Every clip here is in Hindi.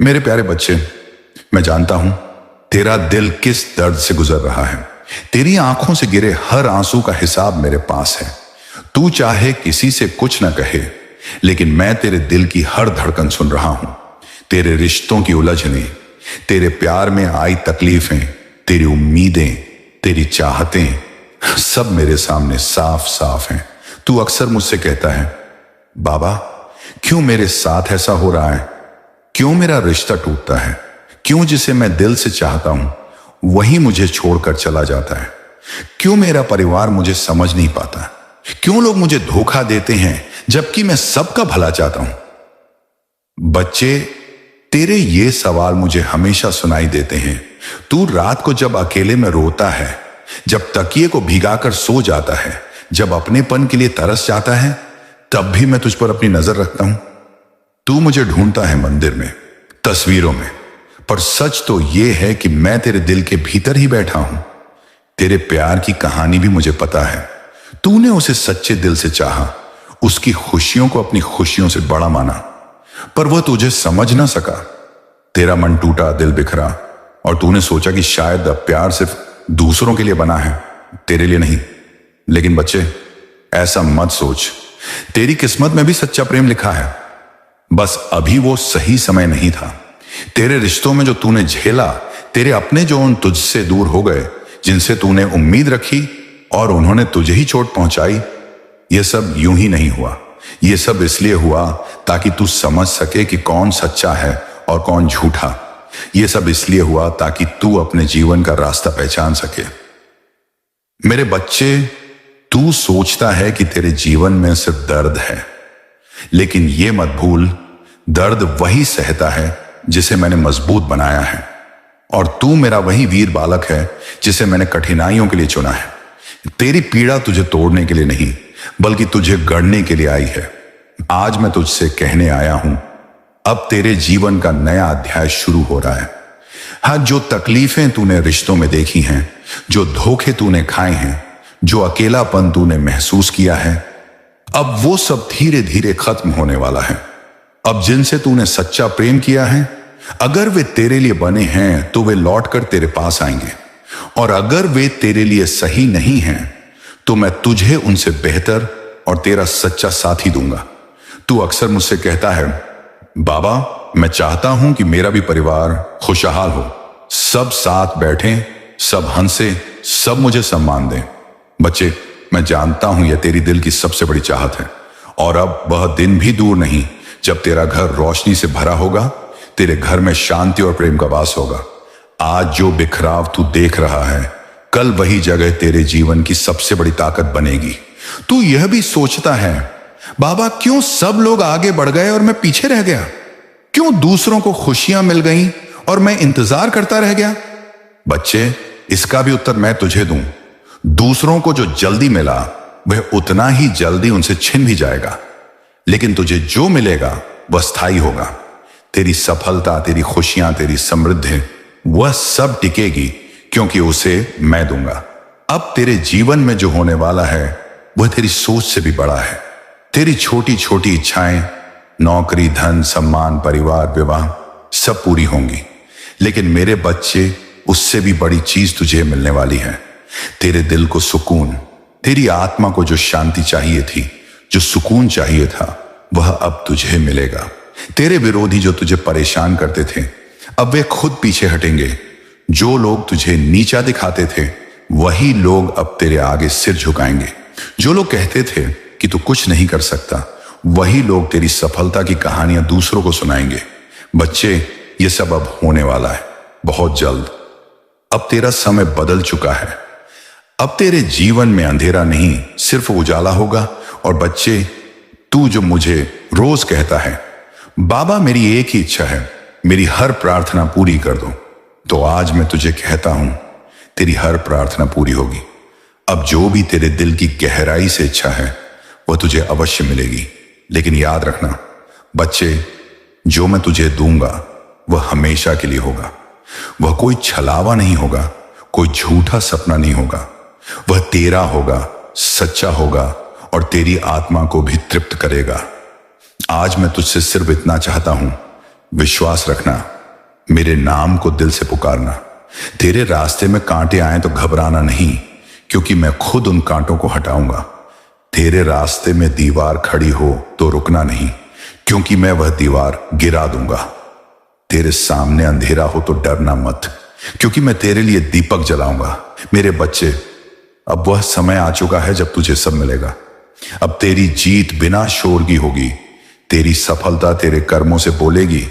मेरे प्यारे बच्चे, मैं जानता हूं तेरा दिल किस दर्द से गुजर रहा है। तेरी आंखों से गिरे हर आंसू का हिसाब मेरे पास है। तू चाहे किसी से कुछ न कहे, लेकिन मैं तेरे दिल की हर धड़कन सुन रहा हूं। तेरे रिश्तों की उलझने, तेरे प्यार में आई तकलीफें, तेरी उम्मीदें, तेरी चाहतें, सब मेरे सामने साफ साफ हैं। तू अक्सर मुझसे कहता है, बाबा क्यों मेरे साथ ऐसा हो रहा है, क्यों मेरा रिश्ता टूटता है, क्यों जिसे मैं दिल से चाहता हूं वही मुझे छोड़कर चला जाता है, क्यों मेरा परिवार मुझे समझ नहीं पाता, क्यों लोग मुझे धोखा देते हैं जबकि मैं सबका भला चाहता हूं। बच्चे, तेरे ये सवाल मुझे हमेशा सुनाई देते हैं। तू रात को जब अकेले में रोता है, जब तकिए को भिगाकर सो जाता है, जब अपनेपन के लिए तरस जाता है, तब भी मैं तुझ पर अपनी नजर रखता हूं। तू मुझे ढूंढता है मंदिर में, तस्वीरों में, पर सच तो यह है कि मैं तेरे दिल के भीतर ही बैठा हूं। तेरे प्यार की कहानी भी मुझे पता है। तूने उसे सच्चे दिल से चाहा, उसकी खुशियों को अपनी खुशियों से बड़ा माना, पर वह तुझे समझ ना सका। तेरा मन टूटा, दिल बिखरा, और तूने सोचा कि शायद अब प्यार सिर्फ दूसरों के लिए बना है, तेरे लिए नहीं। लेकिन बच्चे, ऐसा मत सोच। तेरी किस्मत में भी सच्चा प्रेम लिखा है, बस अभी वो सही समय नहीं था। तेरे रिश्तों में जो तूने झेला, तेरे अपने जो उन तुझसे दूर हो गए, जिनसे तूने उम्मीद रखी और उन्होंने तुझे ही चोट पहुंचाई, ये सब यूं ही नहीं हुआ। ये सब इसलिए हुआ ताकि तू समझ सके कि कौन सच्चा है और कौन झूठा। ये सब इसलिए हुआ ताकि तू अपने जीवन का रास्ता पहचान सके। मेरे बच्चे, तू सोचता है कि तेरे जीवन में सिर्फ दर्द है, लेकिन ये मत भूल, दर्द वही सहता है जिसे मैंने मजबूत बनाया है। और तू मेरा वही वीर बालक है जिसे मैंने कठिनाइयों के लिए चुना है। तेरी पीड़ा तुझे तोड़ने के लिए नहीं, बल्कि तुझे गढ़ने के लिए आई है। आज मैं तुझसे कहने आया हूं, अब तेरे जीवन का नया अध्याय शुरू हो रहा है। हाँ, जो तकलीफें तूने रिश्तों में देखी हैं, जो धोखे तूने खाए हैं, जो अकेलापन तूने महसूस किया है, अब वो सब धीरे धीरे खत्म होने वाला है। अब जिनसे तूने सच्चा प्रेम किया है, अगर वे तेरे लिए बने हैं तो वे लौटकर तेरे पास आएंगे, और अगर वे तेरे लिए सही नहीं हैं तो मैं तुझे उनसे बेहतर और तेरा सच्चा साथी दूंगा। तू अक्सर मुझसे कहता है, बाबा मैं चाहता हूं कि मेरा भी परिवार खुशहाल हो, सब साथ बैठें, सब हंसे, सब मुझे सम्मान दें। बच्चे, मैं जानता हूं यह तेरी दिल की सबसे बड़ी चाहत है, और अब वह दिन भी दूर नहीं जब तेरा घर रोशनी से भरा होगा, तेरे घर में शांति और प्रेम का वास होगा। आज जो बिखराव तू देख रहा है, कल वही जगह तेरे जीवन की सबसे बड़ी ताकत बनेगी। तू यह भी सोचता है, बाबा क्यों सब लोग आगे बढ़ गए और मैं पीछे रह गया, क्यों दूसरों को खुशियां मिल गईं और मैं इंतजार करता रह गया। बच्चे, इसका भी उत्तर मैं तुझे दूं। दूसरों को जो जल्दी मिला वह उतना ही जल्दी उनसे छिन भी जाएगा, लेकिन तुझे जो मिलेगा वह स्थायी होगा। तेरी सफलता, तेरी खुशियां, तेरी समृद्धि, वह सब टिकेगी क्योंकि उसे मैं दूंगा। अब तेरे जीवन में जो होने वाला है वह तेरी सोच से भी बड़ा है। तेरी छोटी छोटी इच्छाएं, नौकरी, धन, सम्मान, परिवार, विवाह, सब पूरी होंगी, लेकिन मेरे बच्चे, उससे भी बड़ी चीज तुझे मिलने वाली है। तेरे दिल को सुकून, तेरी आत्मा को जो शांति चाहिए थी, जो सुकून चाहिए था, वह अब तुझे मिलेगा। तेरे विरोधी जो तुझे परेशान करते थे, अब वे खुद पीछे हटेंगे। जो लोग तुझे नीचा दिखाते थे, वही लोग अब तेरे आगे सिर झुकाएंगे। जो लोग कहते थे कि तू कुछ नहीं कर सकता, वही लोग तेरी सफलता की कहानियां दूसरों को सुनाएंगे। बच्चे, ये सब अब होने वाला है, बहुत जल्द। अब तेरा समय बदल चुका है। अब तेरे जीवन में अंधेरा नहीं, सिर्फ उजाला होगा। और बच्चे, तू जो मुझे रोज कहता है, बाबा मेरी एक ही इच्छा है, मेरी हर प्रार्थना पूरी कर दो, तो आज मैं तुझे कहता हूं, तेरी हर प्रार्थना पूरी होगी। अब जो भी तेरे दिल की गहराई से इच्छा है वह तुझे अवश्य मिलेगी। लेकिन याद रखना बच्चे, जो मैं तुझे दूंगा वह हमेशा के लिए होगा। वह कोई छलावा नहीं होगा, कोई झूठा सपना नहीं होगा। वह तेरा होगा, सच्चा होगा और तेरी आत्मा को भी तृप्त करेगा। आज मैं तुझसे सिर्फ इतना चाहता हूं, विश्वास रखना, मेरे नाम को दिल से पुकारना। तेरे रास्ते में कांटे आए तो घबराना नहीं, क्योंकि मैं खुद उन कांटों को हटाऊंगा। तेरे रास्ते में दीवार खड़ी हो तो रुकना नहीं, क्योंकि मैं वह दीवार गिरा दूंगा। तेरे सामने अंधेरा हो तो डरना मत, क्योंकि मैं तेरे लिए दीपक जलाऊंगा। मेरे बच्चे, अब वह समय आ चुका है जब तुझे सब मिलेगा। अब तेरी जीत बिना शोर की होगी। तेरी सफलता तेरे कर्मों से बोलेगी।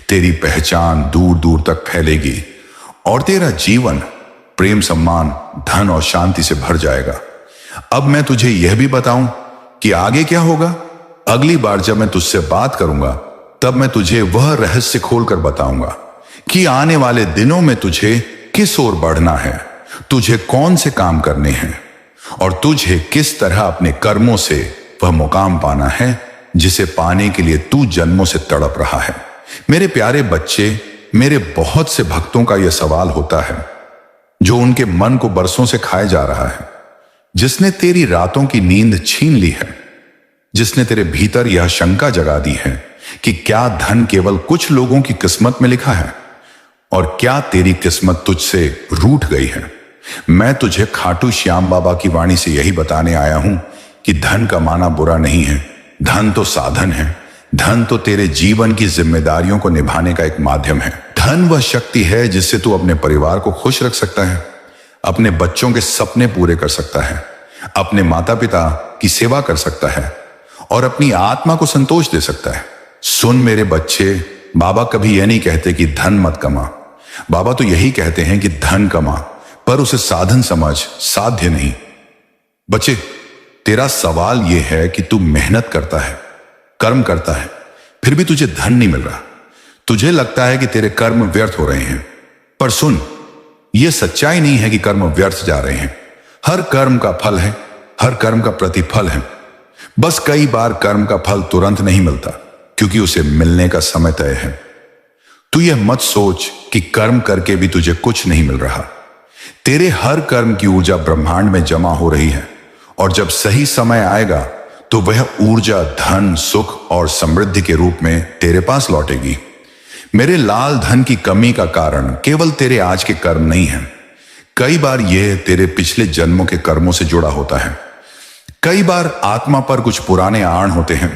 तेरी पहचान दूर दूर तक फैलेगी और तेरा जीवन प्रेम, सम्मान, धन और शांति से भर जाएगा। अब मैं तुझे यह भी बताऊं कि आगे क्या होगा। अगली बार जब मैं तुझसे बात करूंगा तब मैं तुझे वह रहस्य खोलकर बताऊंगा कि आने वाले दिनों में तुझे किस ओर बढ़ना है, तुझे कौन से काम करने हैं और तुझे किस तरह अपने कर्मों से वह मुकाम पाना है जिसे पाने के लिए तू जन्मों से तड़प रहा है। मेरे प्यारे बच्चे, मेरे बहुत से भक्तों का यह सवाल होता है जो उनके मन को बरसों से खाए जा रहा है, जिसने तेरी रातों की नींद छीन ली है, जिसने तेरे भीतर यह शंका जगा दी है कि क्या धन केवल कुछ लोगों की किस्मत में लिखा है और क्या तेरी किस्मत तुझसे रूठ गई है। मैं तुझे खाटू श्याम बाबा की वाणी से यही बताने आया हूं कि धन कमाना बुरा नहीं है। धन तो साधन है। धन तो तेरे जीवन की जिम्मेदारियों को निभाने का एक माध्यम है। धन वह शक्ति है जिससे तू अपने परिवार को खुश रख सकता है, अपने बच्चों के सपने पूरे कर सकता है, अपने माता पिता की सेवा कर सकता है और अपनी आत्मा को संतोष दे सकता है। सुन मेरे बच्चे, बाबा कभी यह नहीं कहते कि धन मत कमा। बाबा तो यही कहते हैं कि धन कमा, पर उसे साधन समझ, साध्य नहीं। बच्चे, तेरा सवाल यह है कि तू मेहनत करता है, कर्म करता है, फिर भी तुझे धन नहीं मिल रहा। तुझे लगता है कि तेरे कर्म व्यर्थ हो रहे हैं, पर सुन, यह सच्चाई नहीं है कि कर्म व्यर्थ जा रहे हैं। हर कर्म का फल है, हर कर्म का प्रतिफल है। बस कई बार कर्म का फल तुरंत नहीं मिलता, क्योंकि उसे मिलने का समय तय है। तू यह मत सोच कि कर्म करके भी तुझे कुछ नहीं मिल रहा। तेरे हर कर्म की ऊर्जा ब्रह्मांड में जमा हो रही है और जब सही समय आएगा तो वह ऊर्जा धन, सुख और समृद्धि के रूप में तेरे पास लौटेगी। मेरे लाल, धन की कमी का कारण केवल तेरे आज के कर्म नहीं है। कई बार यह तेरे पिछले जन्मों के कर्मों से जुड़ा होता है। कई बार आत्मा पर कुछ पुराने आण होते हैं,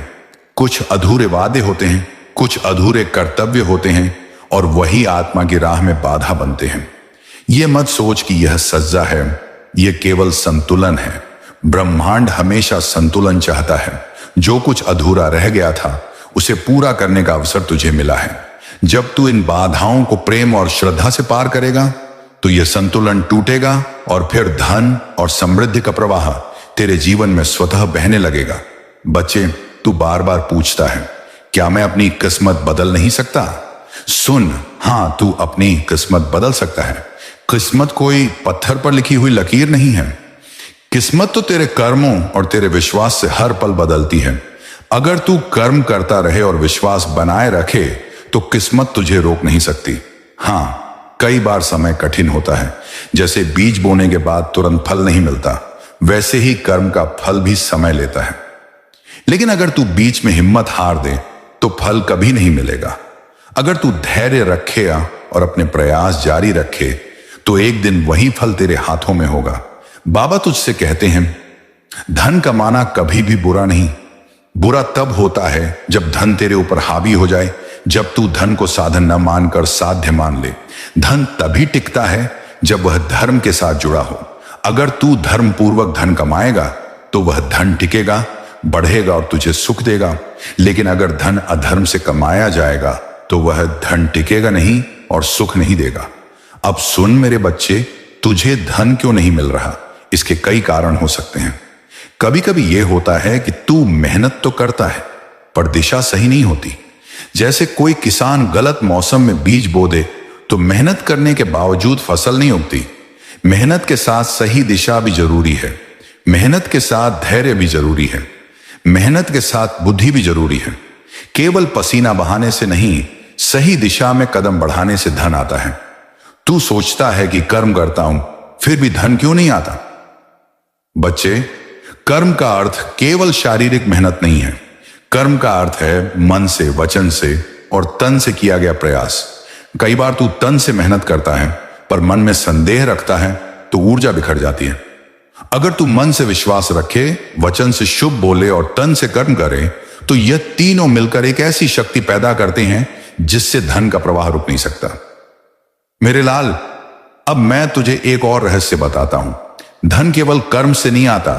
कुछ अधूरे वादे होते हैं, कुछ अधूरे कर्तव्य होते हैं और वही आत्मा की राह में बाधा बनते हैं। यह मत सोच कि यह सज्जा है, यह केवल संतुलन है। ब्रह्मांड हमेशा संतुलन चाहता है। जो कुछ अधूरा रह गया था उसे पूरा करने का अवसर तुझे मिला है। जब तू इन बाधाओं को प्रेम और श्रद्धा से पार करेगा तो यह संतुलन टूटेगा और फिर धन और समृद्धि का प्रवाह तेरे जीवन में स्वतः बहने लगेगा। बच्चे, तू बार बार पूछता है, क्या मैं अपनी किस्मत बदल नहीं सकता? सुन, हां, तू अपनी किस्मत बदल सकता है। किस्मत कोई पत्थर पर लिखी हुई लकीर नहीं है। किस्मत तो तेरे कर्मों और तेरे विश्वास से हर पल बदलती है। अगर तू कर्म करता रहे और विश्वास बनाए रखे तो किस्मत तुझे रोक नहीं सकती। हां, कई बार समय कठिन होता है। जैसे बीज बोने के बाद तुरंत फल नहीं मिलता, वैसे ही कर्म का फल भी समय लेता है। लेकिन अगर तू बीच में हिम्मत हार दे तो फल कभी नहीं मिलेगा। अगर तू धैर्य रखे और अपने प्रयास जारी रखे तो एक दिन वही फल तेरे हाथों में होगा। बाबा तुझसे कहते हैं, धन कमाना कभी भी बुरा नहीं। बुरा तब होता है जब धन तेरे ऊपर हावी हो जाए, जब तू धन को साधन न मानकर साध्य मान ले। धन तभी टिकता है जब वह धर्म के साथ जुड़ा हो। अगर तू धर्म पूर्वक धन कमाएगा तो वह धन टिकेगा, बढ़ेगा और तुझे सुख देगा। लेकिन अगर धन अधर्म से कमाया जाएगा तो वह धन टिकेगा नहीं और सुख नहीं देगा। अब सुन मेरे बच्चे, तुझे धन क्यों नहीं मिल रहा? इसके कई कारण हो सकते हैं। कभी कभी यह होता है कि तू मेहनत तो करता है पर दिशा सही नहीं होती। जैसे कोई किसान गलत मौसम में बीज बो दे तो मेहनत करने के बावजूद फसल नहीं उगती। मेहनत के साथ सही दिशा भी जरूरी है। मेहनत के साथ धैर्य भी जरूरी है। मेहनत के साथ बुद्धि भी जरूरी है। केवल पसीना बहाने से नहीं, सही दिशा में कदम बढ़ाने से धन आता है। तू सोचता है कि कर्म करता हूं फिर भी धन क्यों नहीं आता? बच्चे, कर्म का अर्थ केवल शारीरिक मेहनत नहीं है। कर्म का अर्थ है मन से, वचन से और तन से किया गया प्रयास। कई बार तू तन से मेहनत करता है पर मन में संदेह रखता है तो ऊर्जा बिखर जाती है। अगर तू मन से विश्वास रखे, वचन से शुभ बोले और तन से कर्म करे तो यह तीनों मिलकर एक ऐसी शक्ति पैदा करते हैं जिससे धन का प्रवाह रुक नहीं सकता। मेरे लाल, अब मैं तुझे एक और रहस्य बताता हूं। धन केवल कर्म से नहीं आता,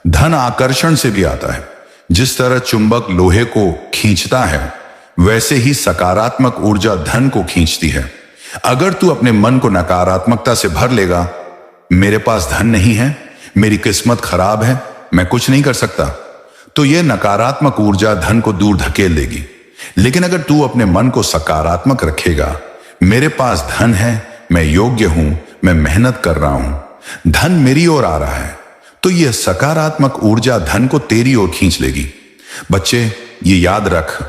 धन आकर्षण से भी आता है। जिस तरह चुंबक लोहे को खींचता है वैसे ही सकारात्मक ऊर्जा धन को खींचती है। अगर तू अपने मन को नकारात्मकता से भर लेगा, मेरे पास धन नहीं है, मेरी किस्मत खराब है, मैं कुछ नहीं कर सकता, तो यह नकारात्मक ऊर्जा धन को दूर धकेल देगी। लेकिन अगर तू अपने मन को सकारात्मक रखेगा, मेरे पास धन है, मैं योग्य हूं, मैं मेहनत कर रहा हूं, धन मेरी ओर आ रहा है, तो यह सकारात्मक ऊर्जा धन को तेरी ओर खींच लेगी। बच्चे, ये याद रख,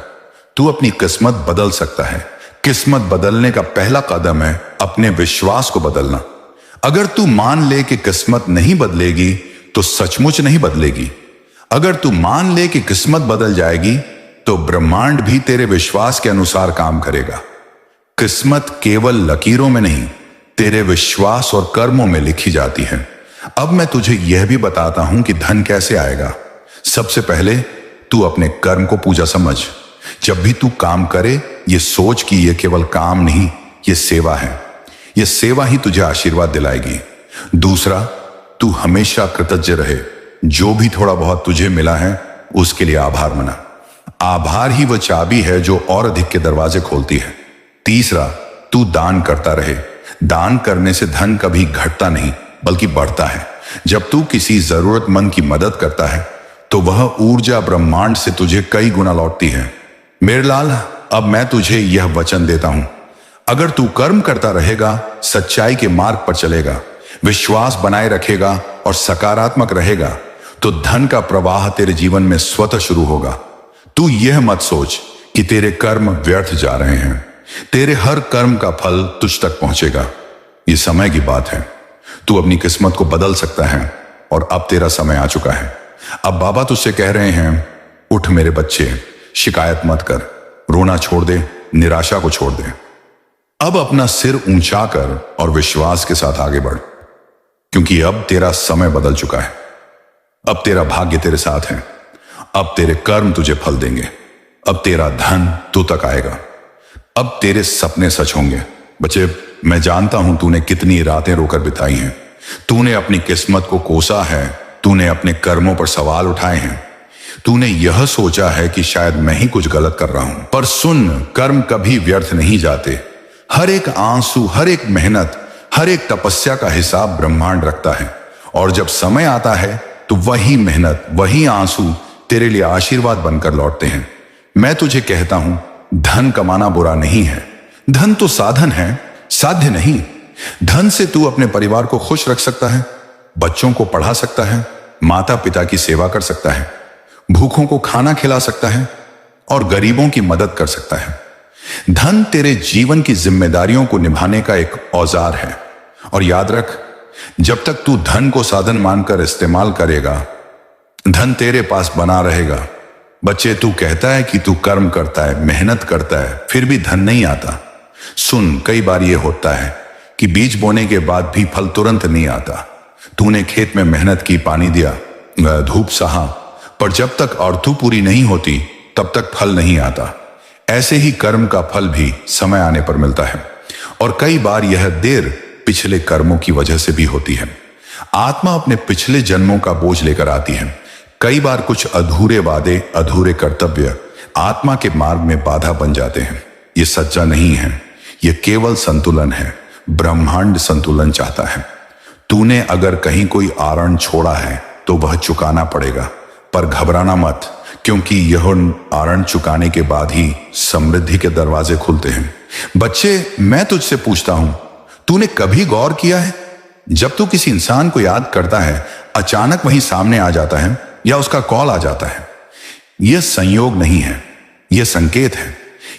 तू अपनी किस्मत बदल सकता है। किस्मत बदलने का पहला कदम है अपने विश्वास को बदलना। अगर तू मान ले कि किस्मत नहीं बदलेगी तो सचमुच नहीं बदलेगी। अगर तू मान ले कि किस्मत बदल जाएगी तो ब्रह्मांड भी तेरे विश्वास के अनुसार काम करेगा। किस्मत केवल लकीरों में नहीं, तेरे विश्वास और कर्मों में लिखी जाती है। अब मैं तुझे यह भी बताता हूं कि धन कैसे आएगा। सबसे पहले तू अपने कर्म को पूजा समझ। जब भी तू काम करे, ये सोच कि यह केवल काम नहीं, यह सेवा है। यह सेवा ही तुझे आशीर्वाद दिलाएगी। दूसरा, तू हमेशा कृतज्ञ रहे। जो भी थोड़ा बहुत तुझे मिला है उसके लिए आभार मना। आभार ही वह चाबी है जो और अधिक के दरवाजे खोलती है। तीसरा, तू दान करता रहे। दान करने से धन कभी घटता नहीं बल्कि बढ़ता है। जब तू किसी जरूरतमंद की मदद करता है तो वह ऊर्जा ब्रह्मांड से तुझे कई गुना लौटती है। मेरे लाल, अब मैं तुझे यह वचन देता हूं, अगर तू कर्म करता रहेगा, सच्चाई के मार्ग पर चलेगा, विश्वास बनाए रखेगा और सकारात्मक रहेगा तो धन का प्रवाह तेरे जीवन में स्वतः शुरू होगा। तू यह मत सोच कि तेरे कर्म व्यर्थ जा रहे हैं। तेरे हर कर्म का फल तुझ तक पहुंचेगा। यह समय की बात है। तू अपनी किस्मत को बदल सकता है और अब तेरा समय आ चुका है। अब बाबा तुझसे कह रहे हैं, उठ मेरे बच्चे, शिकायत मत कर, रोना छोड़ दे, निराशा को छोड़ दे। अब अपना सिर ऊंचा कर और विश्वास के साथ आगे बढ़, क्योंकि अब तेरा समय बदल चुका है। अब तेरा भाग्य तेरे साथ है। अब तेरे कर्म तुझे फल देंगे। अब तेरा धन तू तक आएगा। अब तेरे सपने सच होंगे। बच्चे, मैं जानता हूं तूने कितनी रातें रोकर बिताई हैं। तूने अपनी किस्मत को कोसा है। तूने अपने कर्मों पर सवाल उठाए हैं। तूने यह सोचा है कि शायद मैं ही कुछ गलत कर रहा हूं। पर सुन, कर्म कभी व्यर्थ नहीं जाते। हर एक आंसू, हर एक मेहनत, हर एक तपस्या का हिसाब ब्रह्मांड रखता है। और जब समय आता है तो वही मेहनत, वही आंसू तेरे लिए आशीर्वाद बनकर लौटते हैं। मैं तुझे कहता हूं, धन कमाना बुरा नहीं है। धन तो साधन है, साध्य नहीं। धन से तू अपने परिवार को खुश रख सकता है, बच्चों को पढ़ा सकता है, माता पिता की सेवा कर सकता है, भूखों को खाना खिला सकता है और गरीबों की मदद कर सकता है। धन तेरे जीवन की जिम्मेदारियों को निभाने का एक औजार है। और याद रख, जब तक तू धन को साधन मानकर इस्तेमाल करेगा, धन तेरे पास बना रहेगा। बच्चे, तू कहता है कि तू कर्म करता है, मेहनत करता है, फिर भी धन नहीं आता। सुन, कई बार यह होता है कि बीज बोने के बाद भी फल तुरंत नहीं आता। तूने खेत में मेहनत की, पानी दिया, धूप सहा, पर जब तक अर्थू पूरी नहीं होती तब तक फल नहीं आता। ऐसे ही कर्म का फल भी समय आने पर मिलता है। और कई बार यह देर पिछले कर्मों की वजह से भी होती है। आत्मा अपने पिछले जन्मों का बोझ लेकर आती है। कई बार कुछ अधूरे वादे, अधूरे कर्तव्य आत्मा के मार्ग में बाधा बन जाते हैं। ये सच्चा नहीं है, यह केवल संतुलन है। ब्रह्मांड संतुलन चाहता है। तूने अगर कहीं कोई आरण छोड़ा है तो वह चुकाना पड़ेगा, पर घबराना मत, क्योंकि यह आरण चुकाने के बाद ही समृद्धि के दरवाजे खुलते हैं। बच्चे, मैं तुझसे पूछता हूं, तूने कभी गौर किया है, जब तू किसी इंसान को याद करता है, अचानक वहीं सामने आ जाता है या उसका कॉल आ जाता है? यह संयोग नहीं है, यह संकेत है।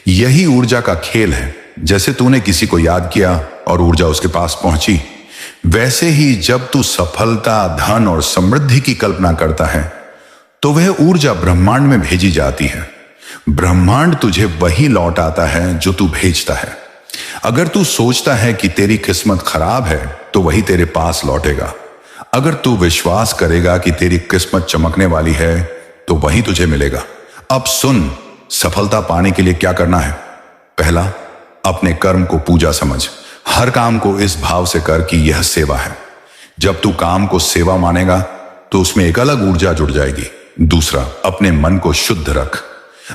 यही ऊर्जा का खेल है। जैसे तूने किसी को याद किया और ऊर्जा उसके पास पहुंची, वैसे ही जब तू सफलता, धन और समृद्धि की कल्पना करता है तो वह ऊर्जा ब्रह्मांड में भेजी जाती है। ब्रह्मांड तुझे वही लौट आता है जो तू भेजता है। अगर तू सोचता है कि तेरी किस्मत खराब है तो वही तेरे पास लौटेगा। अगर तू विश्वास करेगा कि तेरी किस्मत चमकने वाली है तो वही तुझे मिलेगा। अब सुन, सफलता पाने के लिए क्या करना है। पहला, अपने कर्म को पूजा समझ। हर काम को इस भाव से कर कि यह सेवा है। जब तू काम को सेवा मानेगा तो उसमें एक अलग ऊर्जा जुड़ जाएगी। दूसरा, अपने मन को शुद्ध रख।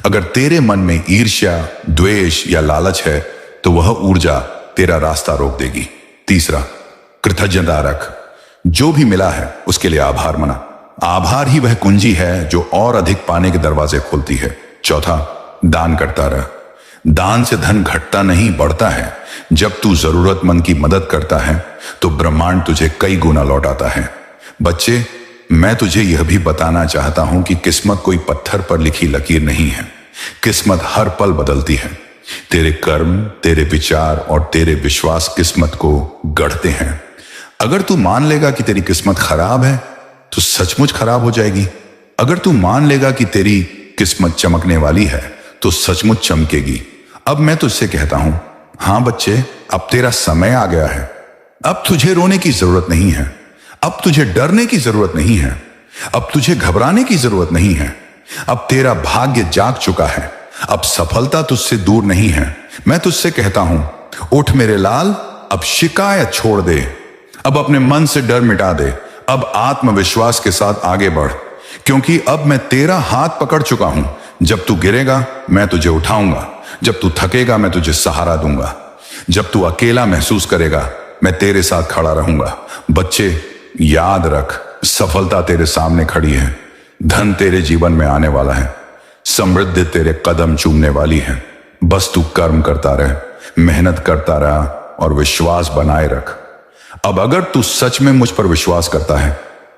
अगर तेरे मन में ईर्ष्या, द्वेष या लालच है तो वह ऊर्जा तेरा रास्ता रोक देगी। तीसरा, कृतज्ञता रख। जो भी मिला है उसके लिए आभार मना। आभार ही वह कुंजी है जो और अधिक पाने के दरवाजे खोलती है। चौथा, दान करता रह। दान से धन घटता नहीं, बढ़ता है। जब तू जरूरतमंद की मदद करता है तो ब्रह्मांड तुझे कई गुना लौटाता है। बच्चे, मैं तुझे यह भी बताना चाहता हूं कि किस्मत कोई पत्थर पर लिखी लकीर नहीं है। किस्मत हर पल बदलती है। तेरे कर्म, तेरे विचार और तेरे विश्वास किस्मत को गढ़ते हैं। अगर तू मान लेगा कि तेरी किस्मत खराब है तो सचमुच खराब हो जाएगी। अगर तू मान लेगा कि तेरी किस्मत चमकने वाली है तो सचमुच चमकेगी। अब मैं तुझसे कहता हूं, हां बच्चे, अब तेरा समय आ गया है। अब तुझे रोने की जरूरत नहीं है। अब तुझे डरने की जरूरत नहीं है। अब तुझे घबराने की जरूरत नहीं है। अब तेरा भाग्य जाग चुका है। अब सफलता तुझसे दूर नहीं है। मैं तुझसे कहता हूं, उठ मेरे लाल, अब शिकायत छोड़ दे। अब अपने मन से डर मिटा दे। अब आत्मविश्वास के साथ आगे बढ़, क्योंकि अब मैं तेरा हाथ पकड़ चुका हूं। जब तू गिरेगा मैं तुझे उठाऊंगा। जब तू थकेगा मैं तुझे सहारा दूंगा। जब तू अकेला महसूस करेगा मैं तेरे साथ खड़ा रहूंगा। बच्चे, याद रख, सफलता तेरे सामने खड़ी है। धन तेरे जीवन में आने वाला है। समृद्धि तेरे कदम चूमने वाली है। बस तू कर्म करता रह, मेहनत करता रहा और विश्वास बनाए रख। अब अगर तू सच में मुझ पर विश्वास करता है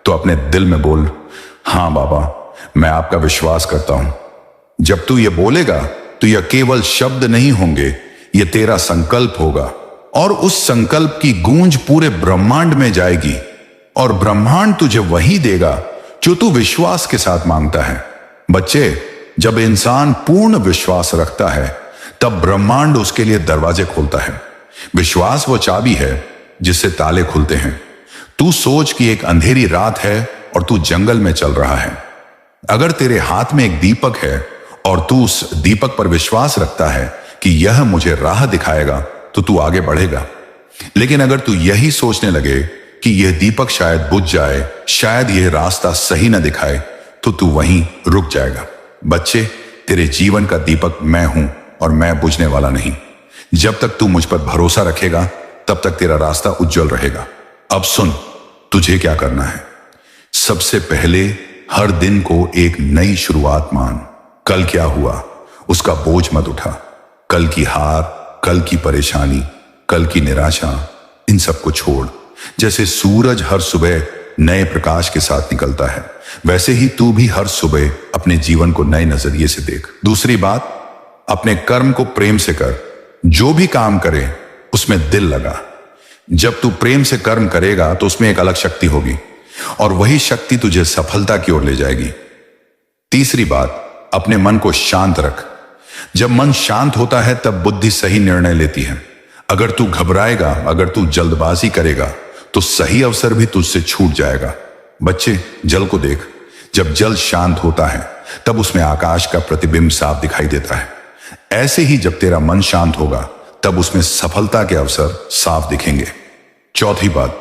तो अपने दिल में बोल, हां बाबा, मैं आपका विश्वास करता हूं। जब तू ये बोलेगा तो यह केवल शब्द नहीं होंगे, यह तेरा संकल्प होगा और उस संकल्प की गूंज पूरे ब्रह्मांड में जाएगी और ब्रह्मांड तुझे वही देगा जो तू विश्वास के साथ मांगता है। बच्चे, जब इंसान पूर्ण विश्वास रखता है तब ब्रह्मांड उसके लिए दरवाजे खोलता है। विश्वास वो चाबी है जिससे ताले खुलते हैं। तू सोच कि एक अंधेरी रात है और तू जंगल में चल रहा है। अगर तेरे हाथ में एक दीपक है और तू उस दीपक पर विश्वास रखता है कि यह मुझे राह दिखाएगा तो तू आगे बढ़ेगा। लेकिन अगर तू यही सोचने लगे कि यह दीपक शायद बुझ जाए, शायद यह रास्ता सही न दिखाए, तो तू वहीं रुक जाएगा। बच्चे, तेरे जीवन का दीपक मैं हूं और मैं बुझने वाला नहीं। जब तक तू मुझ पर भरोसा रखेगा तब तक तेरा रास्ता उज्जवल रहेगा। अब सुन, तुझे क्या करना है। सबसे पहले हर दिन को एक नई शुरुआत मान। कल क्या हुआ उसका बोझ मत उठा। कल की हार, कल की परेशानी, कल की निराशा, इन सबको छोड़। जैसे सूरज हर सुबह नए प्रकाश के साथ निकलता है, वैसे ही तू भी हर सुबह अपने जीवन को नए नजरिए से देख। दूसरी बात, अपने कर्म को प्रेम से कर। जो भी काम करे उसमें दिल लगा। जब तू प्रेम से कर्म करेगा तो उसमें एक अलग शक्ति होगी और वही शक्ति तुझे सफलता की ओर ले जाएगी। तीसरी बात, अपने मन को शांत रख। जब मन शांत होता है तब बुद्धि सही निर्णय लेती है। अगर तू घबराएगा, अगर तू जल्दबाजी करेगा तो सही अवसर भी तुझसे छूट जाएगा। बच्चे, जल को देख। जब जल शांत होता है तब उसमें आकाश का प्रतिबिंब साफ दिखाई देता है। ऐसे ही जब तेरा मन शांत होगा तब उसमें सफलता के अवसर साफ दिखेंगे। चौथी बात,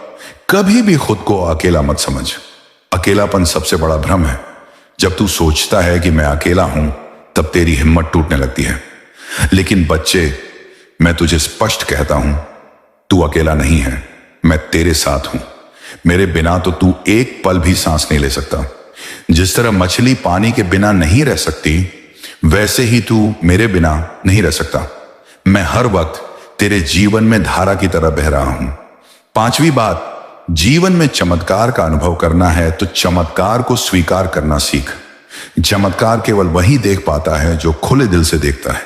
कभी भी खुद को अकेला मत समझ। अकेलापन सबसे बड़ा भ्रम है। जब तू सोचता है कि मैं अकेला हूं तब तेरी हिम्मत टूटने लगती है। लेकिन बच्चे, मैं तुझे स्पष्ट कहता हूं, तू अकेला नहीं है। मैं तेरे साथ हूं। मेरे बिना तो तू एक पल भी सांस नहीं ले सकता। जिस तरह मछली पानी के बिना नहीं रह सकती, वैसे ही तू मेरे बिना नहीं रह सकता। मैं हर वक्त तेरे जीवन में धारा की तरह बह रहा हूं। पांचवी बात, जीवन में चमत्कार का अनुभव करना है तो चमत्कार को स्वीकार करना सीख। चमत्कार केवल वही देख पाता है जो खुले दिल से देखता है।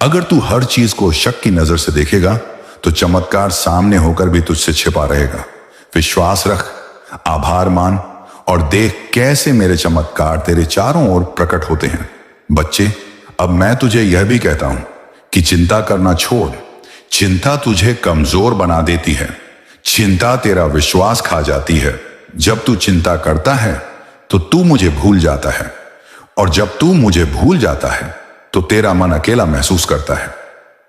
अगर तू हर चीज को शक की नजर से देखेगा तो चमत्कार सामने होकर भी तुझसे छिपा रहेगा। विश्वास रख, आभार मान और देख कैसे मेरे चमत्कार तेरे चारों ओर प्रकट होते हैं। बच्चे, अब मैं तुझे यह भी कहता हूं कि चिंता करना छोड़। चिंता तुझे कमजोर बना देती है। चिंता तेरा विश्वास खा जाती है। जब तू चिंता करता है तो तू मुझे भूल जाता है, और जब तू मुझे भूल जाता है तो तेरा मन अकेला महसूस करता है।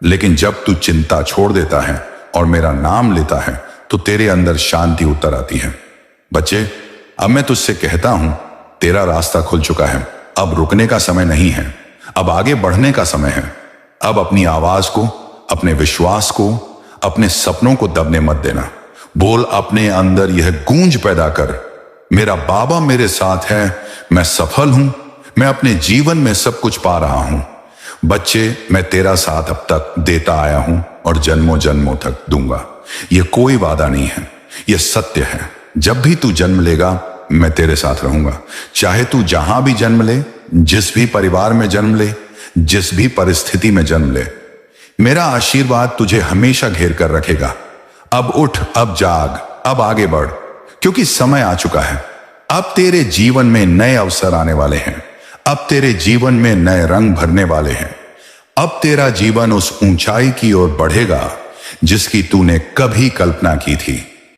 लेकिन जब तू चिंता छोड़ देता है और मेरा नाम लेता है तो तेरे अंदर शांति उतर आती है। बच्चे, अब मैं तुझसे कहता हूं, तेरा रास्ता खुल चुका है। अब रुकने का समय नहीं है, अब आगे बढ़ने का समय है। अब अपनी आवाज को, अपने विश्वास को, अपने सपनों को दबने मत देना। बोल अपने अंदर यह गूंज पैदा कर, मेरा बाबा मेरे साथ है, मैं सफल हूं, मैं अपने जीवन में सब कुछ पा रहा हूं। बच्चे, मैं तेरा साथ अब तक देता आया हूं और जन्मों जन्मों तक दूंगा। यह कोई वादा नहीं है, यह सत्य है। जब भी तू जन्म लेगा मैं तेरे साथ रहूंगा। चाहे तू जहां भी जन्म ले, जिस भी परिवार में जन्म ले, जिस भी परिस्थिति में जन्म ले, मेरा आशीर्वाद तुझे हमेशा घेर कर रखेगा। अब उठ, अब जाग, अब आगे बढ़, क्योंकि समय आ चुका है। अब तेरे जीवन में नए अवसर आने वाले हैं। अब तेरे जीवन में नए रंग भरने वाले हैं। अब तेरा जीवन उस ऊंचाई की ओर बढ़ेगा जिसकी तूने कभी कल्पना की थी।